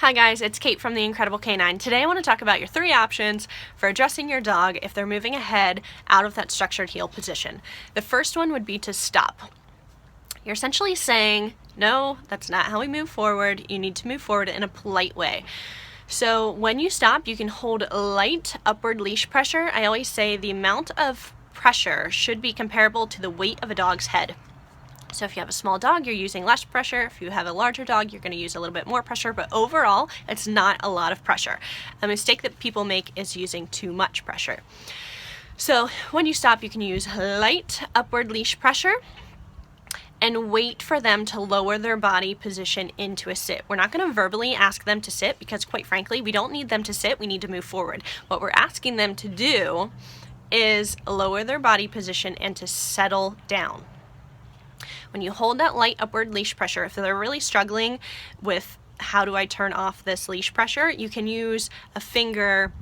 Hi guys, it's Kate from The Incredible Canine. Today I want to talk about your 3 options for addressing your dog if they're moving ahead out of that structured heel position. The first one would be to stop. You're essentially saying, no, that's not how we move forward. You need to move forward in a polite way. So when you stop, you can hold light upward leash pressure. I always say the amount of pressure should be comparable to the weight of a dog's head. So if you have a small dog, you're using less pressure. If you have a larger dog, you're going to use a little bit more pressure, but overall, it's not a lot of pressure. A mistake that people make is using too much pressure. So when you stop, you can use light upward leash pressure and wait for them to lower their body position into a sit. We're not going to verbally ask them to sit because, quite frankly, we don't need them to sit. We need to move forward. What we're asking them to do is lower their body position and to settle down. When you hold that light upward leash pressure, if they're really struggling with how do I turn off this leash pressure, you can use a finger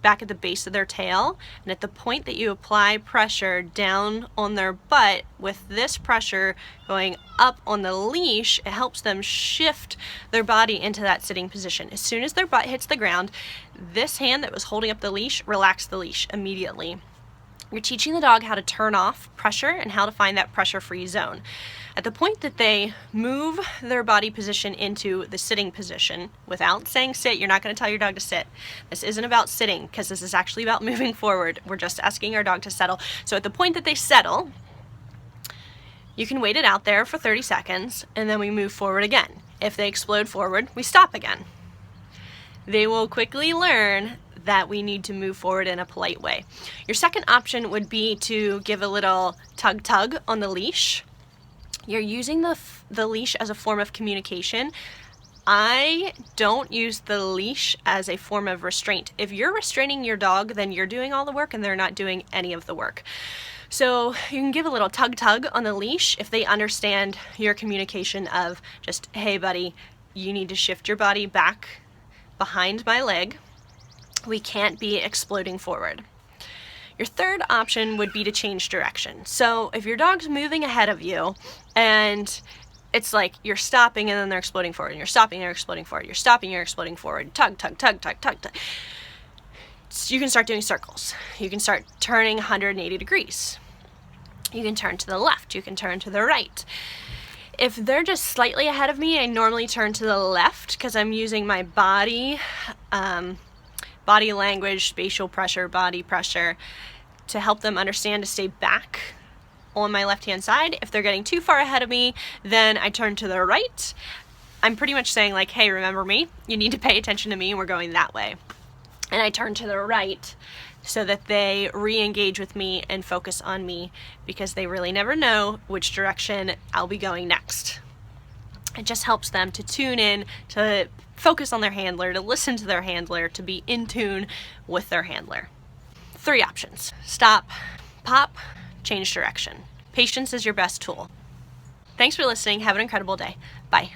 back at the base of their tail, and at the point that you apply pressure down on their butt, with this pressure going up on the leash, it helps them shift their body into that sitting position. As soon as their butt hits the ground, this hand that was holding up the leash, relax the leash immediately. You're teaching the dog how to turn off pressure and how to find that pressure-free zone. At the point that they move their body position into the sitting position, without saying sit, you're not going to tell your dog to sit. This isn't about sitting, because this is actually about moving forward. We're just asking our dog to settle. So at the point that they settle, you can wait it out there for 30 seconds, and then we move forward again. If they explode forward, we stop again. They will quickly learn that we need to move forward in a polite way. Your second option would be to give a little tug on the leash. You're using the leash as a form of communication. I don't use the leash as a form of restraint. If you're restraining your dog, then you're doing all the work and they're not doing any of the work. So you can give a little tug on the leash if they understand your communication of just, hey buddy, you need to shift your body back behind my leg. We can't be exploding forward. Your third option would be to change direction. So if your dog's moving ahead of you and it's like you're stopping and then they're exploding forward, and you're stopping, they're exploding forward, you're stopping, you're exploding forward, tug. So you can start doing circles. You can start turning 180 degrees. You can turn to the left, you can turn to the right. If they're just slightly ahead of me, I normally turn to the left because I'm using my body language, spatial pressure, body pressure to help them understand to stay back on my left-hand side. If they're getting too far ahead of me, then I turn to the right. I'm pretty much saying like, hey, remember me? You need to pay attention to me, and we're going that way. And I turn to the right so that they re-engage with me and focus on me, because they really never know which direction I'll be going next. It just helps them to tune in, to focus on their handler, to listen to their handler, to be in tune with their handler. 3 options: stop, pop, change direction. Patience is your best tool. Thanks for listening. Have an incredible day. Bye.